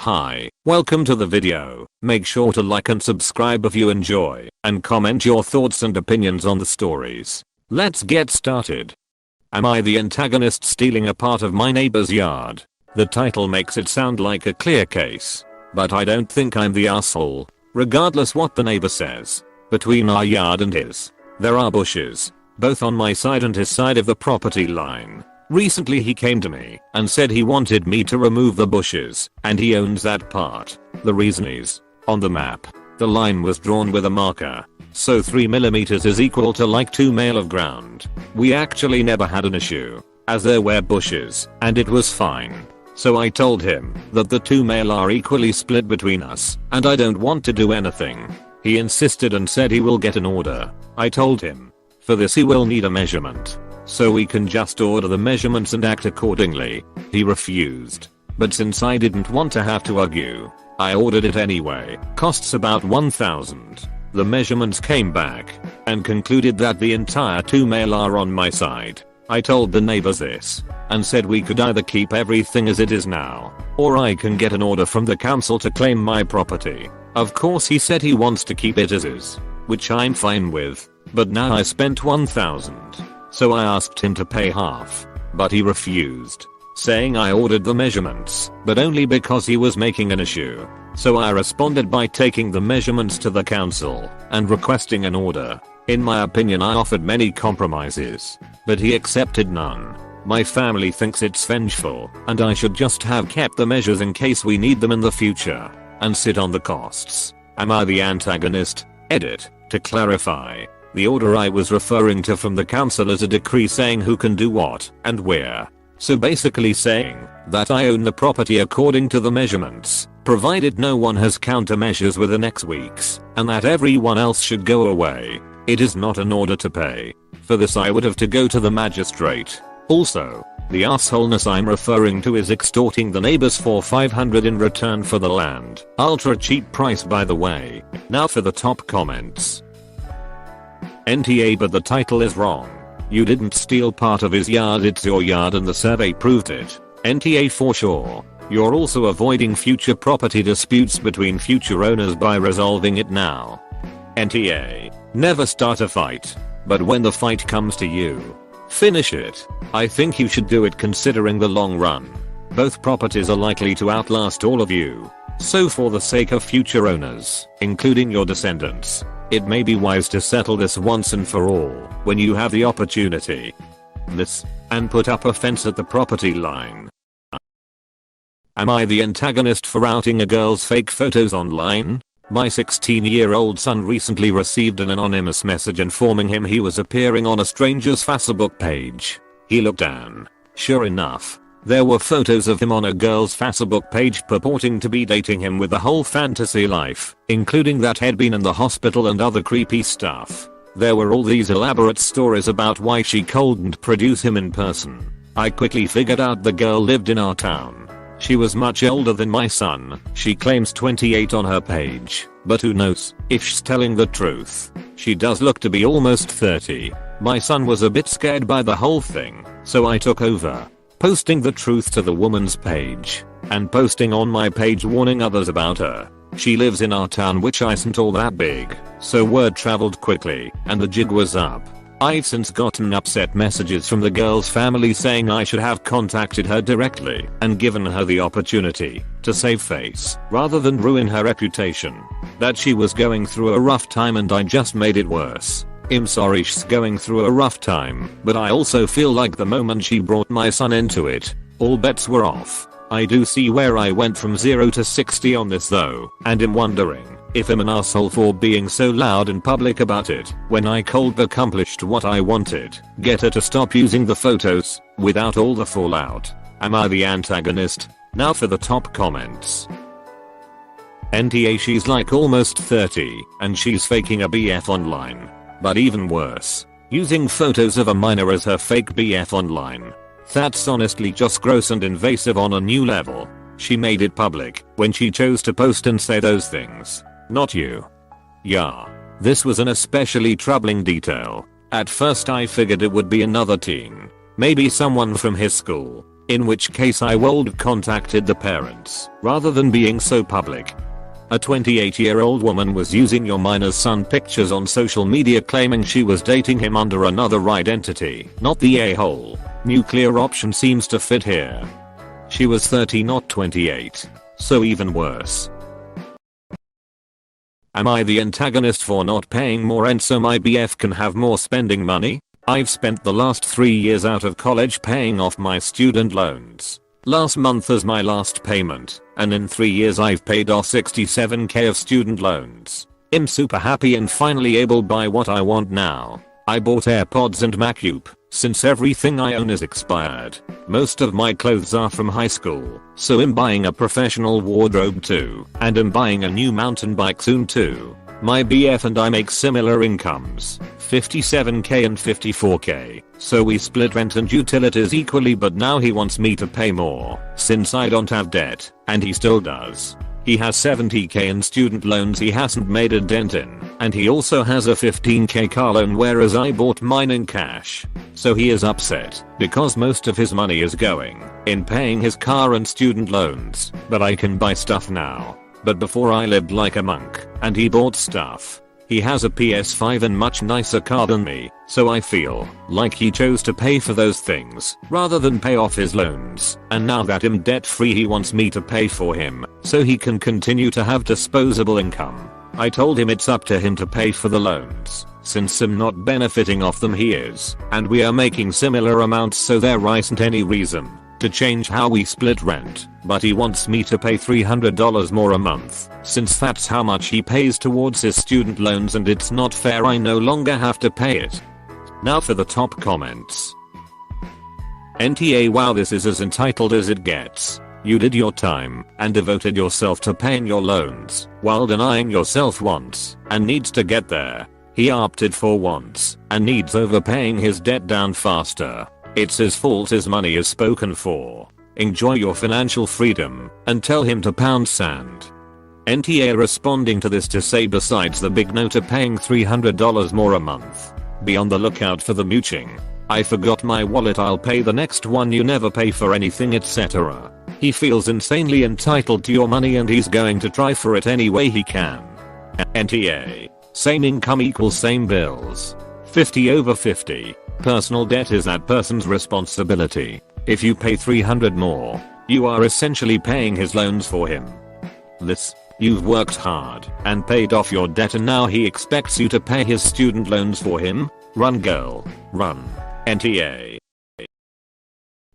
Hi, welcome to the video. Make sure to like and subscribe if you enjoy, and comment your thoughts and opinions on the stories. Let's get started. Am I the antagonist stealing a part of my neighbor's yard? The title makes it sound like a clear case, but I don't think I'm the asshole. Regardless what the neighbor says, between our yard and his, there are bushes, both on my side and his side of the property line. Recently he came to me and said he wanted me to remove the bushes, and he owns that part. The reason is, on the map, the line was drawn with a marker, so 3mm is equal to like 2 mile of ground. We actually never had an issue, as there were bushes, and it was fine. So I told him that the 2 mile are equally split between us, and I don't want to do anything. He insisted and said he will get an order. I told him, for this he will need a measurement, so we can just order the measurements and act accordingly. He refused, but since I didn't want to have to argue, I ordered it anyway. Costs about 1,000. The measurements came back and concluded that the entire 2 mile are on my side. I told the neighbors this and said we could either keep everything as it is now, or I can get an order from the council to claim my property. Of course he said he wants to keep it as is, which I'm fine with, but now I spent 1,000. So I asked him to pay half, but he refused, saying I ordered the measurements, but only because he was making an issue. So I responded by taking the measurements to the council and requesting an order. In my opinion I offered many compromises, but he accepted none. My family thinks it's vengeful, and I should just have kept the measures in case we need them in the future, and sit on the costs. Am I the antagonist? Edit. To clarify, the order I was referring to from the council is a decree saying who can do what and where. So basically saying that I own the property according to the measurements, provided no one has countermeasures within X weeks, and that everyone else should go away. It is not an order to pay. For this I would have to go to the magistrate. Also, the assholeness I'm referring to is extorting the neighbors for 500 in return for the land. Ultra cheap price by the way. Now for the top comments. NTA, but the title is wrong. You didn't steal part of his yard, it's your yard and the survey proved it. NTA for sure. You're also avoiding future property disputes between future owners by resolving it now. NTA. Never start a fight, but when the fight comes to you, finish it. I think you should do it considering the long run. Both properties are likely to outlast all of you. So for the sake of future owners, including your descendants, it may be wise to settle this once and for all when you have the opportunity. And put up a fence at the property line. Am I the antagonist for outing a girl's fake photos online? My 16-year-old son recently received an anonymous message informing him he was appearing on a stranger's Facebook page. He looked down. Sure enough, there were photos of him on a girl's Facebook page purporting to be dating him with a whole fantasy life, including that he'd been in the hospital and other creepy stuff. There were all these elaborate stories about why she couldn't produce him in person. I quickly figured out the girl lived in our town. She was much older than my son. She claims 28 on her page, but who knows if she's telling the truth. She does look to be almost 30. My son was a bit scared by the whole thing, so I took over, posting the truth to the woman's page, and posting on my page warning others about her. She lives in our town, which isn't all that big, so word traveled quickly, and the jig was up. I've since gotten upset messages from the girl's family saying I should have contacted her directly and given her the opportunity to save face rather than ruin her reputation. That she was going through a rough time and I just made it worse. I'm sorry she's going through a rough time, but I also feel like the moment she brought my son into it, all bets were off. I do see where I went from 0 to 60 on this though, and am wondering if I'm an asshole for being so loud in public about it when I cold accomplished what I wanted. Get her to stop using the photos without all the fallout. Am I the antagonist? Now for the top comments. NTA, she's like almost 30 and she's faking a BF online. But even worse, using photos of a minor as her fake BF online. That's honestly just gross and invasive on a new level. She made it public when she chose to post and say those things. Not you. Yeah. This was an especially troubling detail. At first I figured it would be another teen. Maybe someone from his school. in which case I would have contacted the parents rather than being so public. A 28-year-old woman was using your minor's son pictures on social media claiming she was dating him under another identity, not the a-hole. Nuclear option seems to fit here. She was 30 not 28. So even worse. Am I the antagonist for not paying more and so my BF can have more spending money? I've spent the last 3 years out of college paying off my student loans. Last month is my last payment, and in 3 years I've paid off 67k of student loans. I'm super happy and finally able to buy what I want now. I bought AirPods and MacBook, since everything I own is expired. Most of my clothes are from high school, so I'm buying a professional wardrobe too, and I'm buying a new mountain bike soon too. My BF and I make similar incomes, 57k and 54k, so we split rent and utilities equally, but now he wants me to pay more, since I don't have debt, and he still does. He has 70k in student loans he hasn't made a dent in, and he also has a 15k car loan whereas I bought mine in cash. So he is upset, because most of his money is going in paying his car and student loans, but I can buy stuff now. But before I lived like a monk, and he bought stuff. He has a PS5 and much nicer car than me, so I feel like he chose to pay for those things rather than pay off his loans, and now that I'm debt free he wants me to pay for him so he can continue to have disposable income. I told him it's up to him to pay for the loans, since I'm not benefiting off them he is, and we are making similar amounts so there isn't any reason to change how we split rent, but he wants me to pay $300 more a month, since that's how much he pays towards his student loans and it's not fair I no longer have to pay it. Now for the top comments. NTA wow, this is as entitled as it gets. You did your time and devoted yourself to paying your loans while denying yourself wants and needs to get there. He opted for wants and needs over paying his debt down faster. It's his fault his money is spoken for. Enjoy your financial freedom and tell him to pound sand. NTA responding to this to say besides the big no to paying $300 more a month, be on the lookout for the mooching. I forgot my wallet, I'll pay the next one, you never pay for anything, etc. He feels insanely entitled to your money and he's going to try for it any way he can. NTA. Same income equals same bills. 50 over 50. Personal debt is that person's responsibility. If you pay $300 more, you are essentially paying his loans for him. You've worked hard and paid off your debt and now he expects you to pay his student loans for him? Run girl, run. NTA.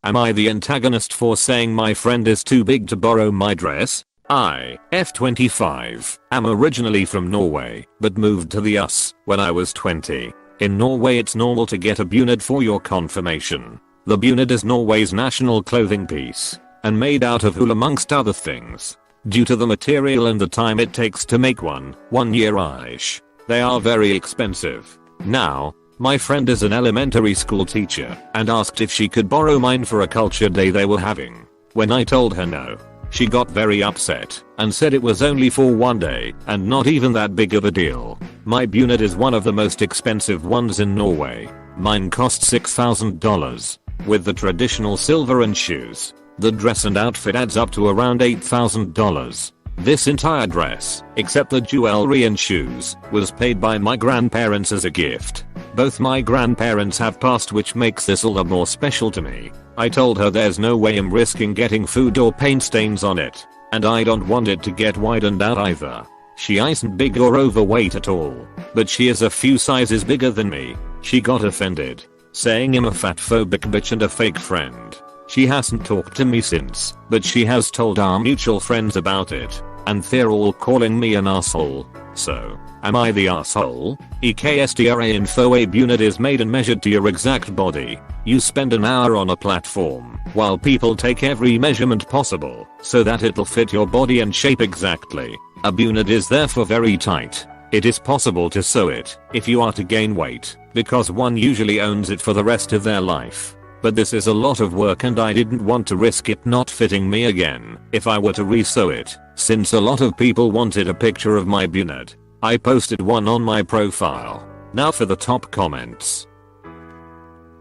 Am I the antagonist for saying my friend is too big to borrow my dress? I, F25, am originally from Norway, but moved to the US when I was 20. In Norway it's normal to get a bunad for your confirmation. The bunad is Norway's national clothing piece, and made out of wool amongst other things. Due to the material and the time it takes to make one year-ish, they are very expensive. Now, my friend is an elementary school teacher and asked if she could borrow mine for a culture day they were having. When I told her no, she got very upset and said it was only for one day and not even that big of a deal. My bunad is one of the most expensive ones in Norway. Mine cost $6,000. With the traditional silver and shoes, the dress and outfit adds up to around $8,000. This entire dress, except the jewelry and shoes, was paid by my grandparents as a gift. Both my grandparents have passed, which makes this all the more special to me. I told her there's no way I'm risking getting food or paint stains on it, and I don't want it to get widened out either. She isn't big or overweight at all, but she is a few sizes bigger than me. She got offended, saying I'm a fatphobic bitch and a fake friend. She hasn't talked to me since, but she has told our mutual friends about it, and they're all calling me an asshole. So, am I the asshole? EKSTRA info. A bunad is made and measured to your exact body. You spend an hour on a platform while people take every measurement possible so that it'll fit your body and shape exactly. A bunad is therefore very tight. It is possible to sew it if you are to gain weight, because one usually owns it for the rest of their life. But this is a lot of work and I didn't want to risk it not fitting me again if I were to resew it, since a lot of people wanted a picture of my bunad. I posted one on my profile. Now for the top comments.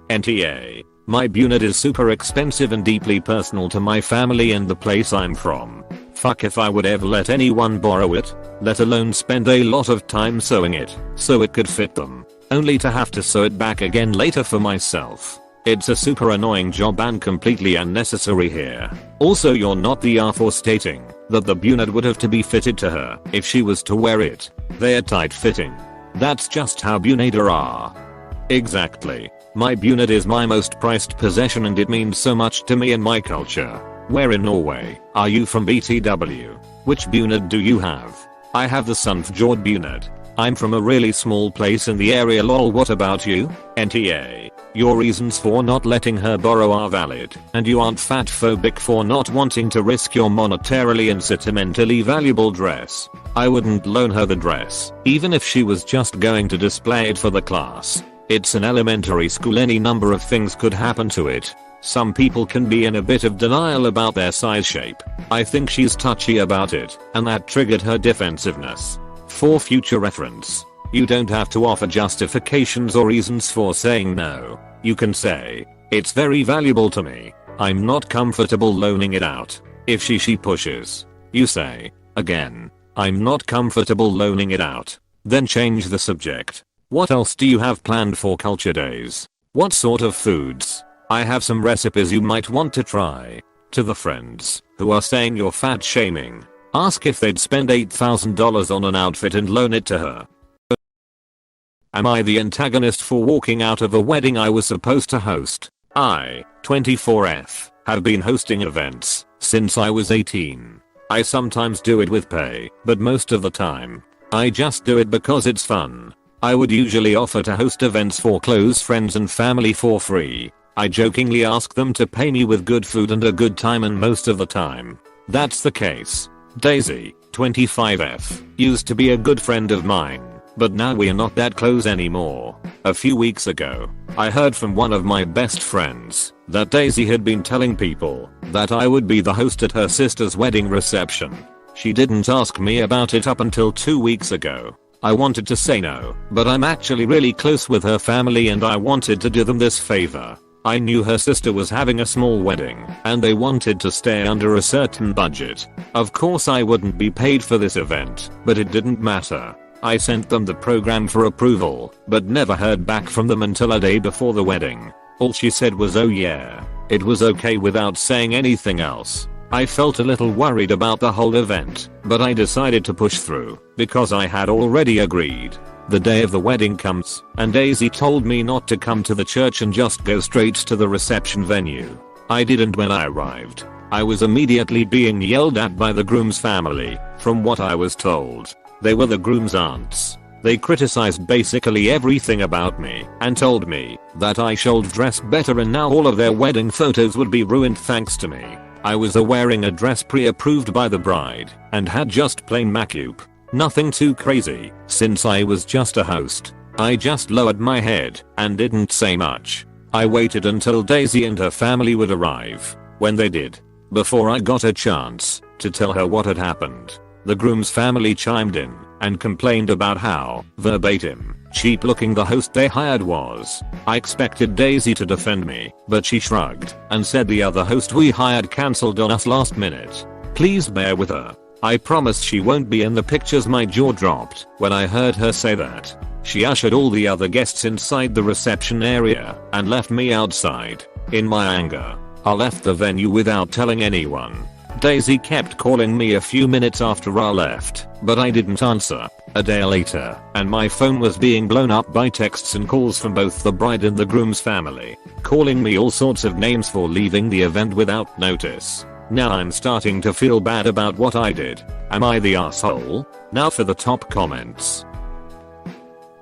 NTA. My bunad is super expensive and deeply personal to my family and the place I'm from. Fuck if I would ever let anyone borrow it, let alone spend a lot of time sewing it so it could fit them, only to have to sew it back again later for myself. It's a super annoying job and completely unnecessary here. Also, you're not the R for stating that the bunad would have to be fitted to her if she was to wear it. They're tight fitting. That's just how bunada are. Exactly. My bunad is my most prized possession and it means so much to me and my culture. Where in Norway are you from, BTW? Which bunad do you have? I have the Sunnfjord bunad. I'm from a really small place in the area, lol. What about you? NTA. Your reasons for not letting her borrow are valid, and you aren't fat phobic for not wanting to risk your monetarily and sentimentally valuable dress. I wouldn't loan her the dress, even if she was just going to display it for the class. It's an elementary school, any number of things could happen to it. Some people can be in a bit of denial about their size shape. I think she's touchy about it, and that triggered her defensiveness. For future reference, you don't have to offer justifications or reasons for saying no. You can say, it's very valuable to me. I'm not comfortable loaning it out. If she pushes, you say, again, I'm not comfortable loaning it out. Then change the subject. What else do you have planned for culture days? What sort of foods? I have some recipes you might want to try. To the friends who are saying you're fat shaming, ask if they'd spend $8,000 on an outfit and loan it to her. Am I the antagonist for walking out of a wedding I was supposed to host? I, 24F, have been hosting events since I was 18. I sometimes do it with pay, but most of the time, I just do it because it's fun. I would usually offer to host events for close friends and family for free. I jokingly ask them to pay me with good food and a good time, and most of the time, that's the case. Daisy, 25F, used to be a good friend of mine, but now we're not that close anymore. A few weeks ago, I heard from one of my best friends that Daisy had been telling people that I would be the host at her sister's wedding reception. She didn't ask me about it up until 2 weeks ago. I wanted to say no, but I'm actually really close with her family and I wanted to do them this favor. I knew her sister was having a small wedding and they wanted to stay under a certain budget. Of course I wouldn't be paid for this event, but it didn't matter. I sent them the program for approval, but never heard back from them until a day before the wedding. All she said was, oh yeah, it was okay, without saying anything else. I felt a little worried about the whole event, but I decided to push through because I had already agreed. The day of the wedding comes, and Daisy told me not to come to the church and just go straight to the reception venue. I didn't. When I arrived, I was immediately being yelled at by the groom's family. From what I was told, they were the groom's aunts. They criticized basically everything about me and told me that I should dress better, and now all of their wedding photos would be ruined thanks to me. I was wearing a dress pre-approved by the bride and had just plain makeup. Nothing too crazy, since I was just a host. I just lowered my head and didn't say much. I waited until Daisy and her family would arrive. When they did, before I got a chance to tell her what had happened, the groom's family chimed in and complained about how, verbatim, cheap looking the host they hired was. I expected Daisy to defend me, but she shrugged and said the other host we hired cancelled on us last minute. Please bear with her. I promise she won't be in the pictures. My jaw dropped when I heard her say that. She ushered all the other guests inside the reception area and left me outside. In my anger, I left the venue without telling anyone. Daisy kept calling me a few minutes after I left, but I didn't answer. A day later, and my phone was being blown up by texts and calls from both the bride and the groom's family, calling me all sorts of names for leaving the event without notice. Now I'm starting to feel bad about what I did. Am I the asshole? Now for the top comments.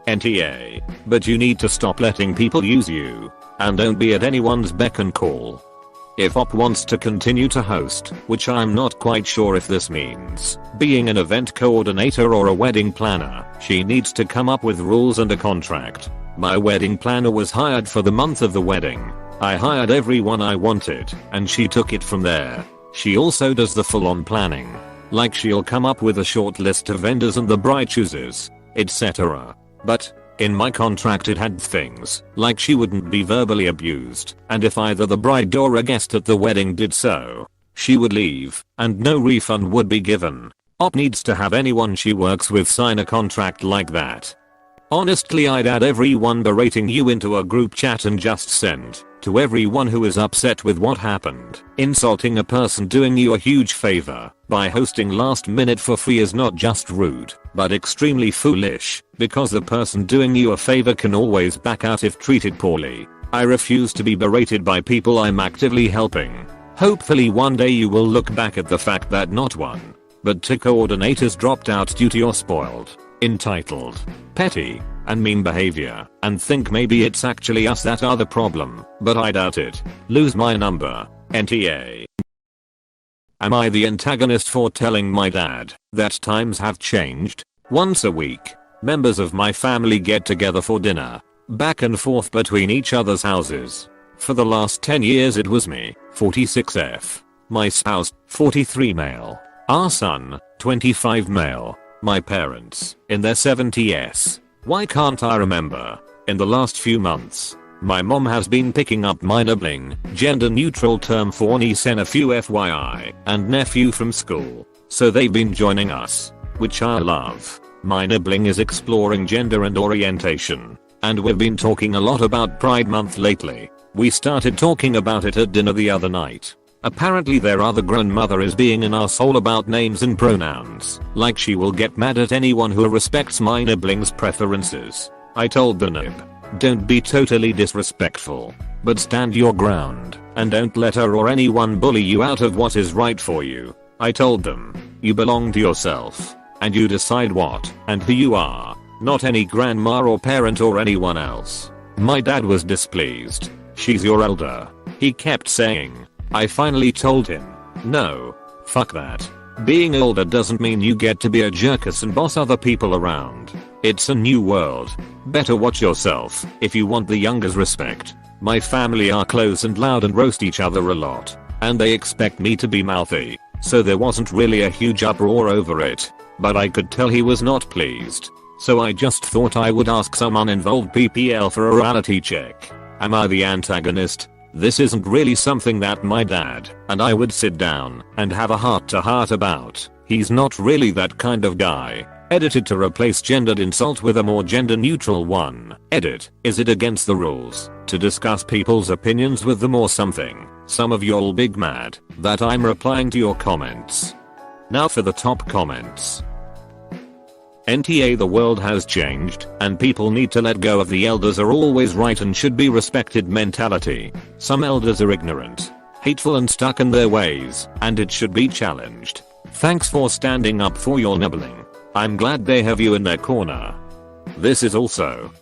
NTA. But you need to stop letting people use you. And don't be at anyone's beck and call. If OP wants to continue to host, which I'm not quite sure if this means being an event coordinator or a wedding planner, she needs to come up with rules and a contract. My wedding planner was hired for the month of the wedding. I hired everyone I wanted, and she took it from there. She also does the full-on planning. Like she'll come up with a short list of vendors and the bride chooses, etc. But In my contract it had things like she wouldn't be verbally abused, and if either the bride or a guest at the wedding did so, she would leave, and no refund would be given. Op needs to have anyone she works with sign a contract like that. Honestly, I'd add everyone berating you into a group chat and just send to everyone who is upset with what happened. Insulting a person doing you a huge favor by hosting last minute for free is not just rude, but extremely foolish, because the person doing you a favor can always back out if treated poorly. I refuse to be berated by people I'm actively helping. Hopefully one day you will look back at the fact that not one, but two coordinators dropped out due to your spoiled, entitled, petty, and mean behavior, and think maybe it's actually us that are the problem, but I doubt it. Lose my number. NTA. Am I the antagonist for telling my dad that times have changed? Once a week, members of my family get together for dinner, back and forth between each other's houses. For the last 10 years it was me, 46F, my spouse, 43 male, our son, 25 male, my parents, in their 70s. Why can't I remember? In the last few months, my mom has been picking up my nibbling, gender neutral term for niece and a few FYI, and nephew from school. So they've been joining us, which I love. My nibbling is exploring gender and orientation, and we've been talking a lot about Pride Month lately. We started talking about it at dinner the other night. Apparently their other grandmother is being an asshole about names and pronouns, like she will get mad at anyone who respects my nibbling's preferences. I told the nib, don't be totally disrespectful, but stand your ground, and don't let her or anyone bully you out of what is right for you. I told them, you belong to yourself, and you decide what and who you are, not any grandma or parent or anyone else. My dad was displeased. She's your elder, he kept saying. I finally told him, no, fuck that. Being older doesn't mean you get to be a jerkus and boss other people around. It's a new world. Better watch yourself if you want the younger's respect. My family are close and loud and roast each other a lot, and they expect me to be mouthy, so there wasn't really a huge uproar over it, but I could tell he was not pleased. So I just thought I would ask some uninvolved PPL for a reality check. Am I the antagonist? This isn't really something that my dad and I would sit down and have a heart-to-heart about. He's not really that kind of guy. Edited to replace gendered insult with a more gender-neutral one. Edit. Is it against the rules to discuss people's opinions with them or something? Some of y'all big mad that I'm replying to your comments. Now for the top comments. NTA, the world has changed, and people need to let go of the elders are always right and should be respected mentality. Some elders are ignorant, hateful and stuck in their ways, and it should be challenged. Thanks for standing up for your nibbling. I'm glad they have you in their corner. This is also.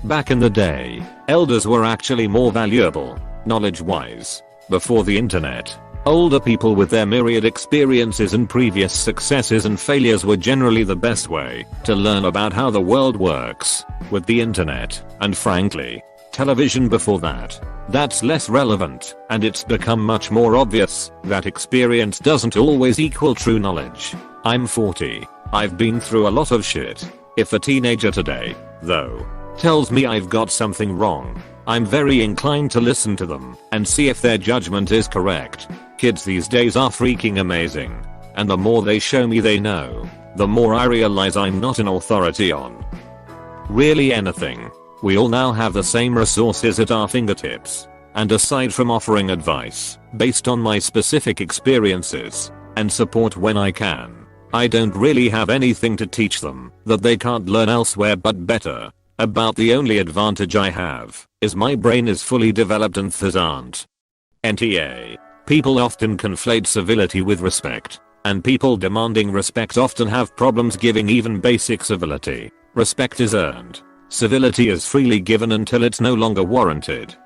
Back in the day, elders were actually more valuable, knowledge-wise. Before the internet, older people with their myriad experiences and previous successes and failures were generally the best way to learn about how the world works. With the internet, and frankly, television before that, that's less relevant, and it's become much more obvious that experience doesn't always equal true knowledge. I'm 40. I've been through a lot of shit. If a teenager today, though, tells me I've got something wrong, I'm very inclined to listen to them and see if their judgment is correct. Kids these days are freaking amazing, and the more they show me they know, the more I realize I'm not an authority on really anything. We all now have the same resources at our fingertips, and aside from offering advice based on my specific experiences and support when I can, I don't really have anything to teach them that they can't learn elsewhere but better. About the only advantage I have is my brain is fully developed and theirs aren't. NTA. People often conflate civility with respect, and people demanding respect often have problems giving even basic civility. Respect is earned. Civility is freely given until it's no longer warranted.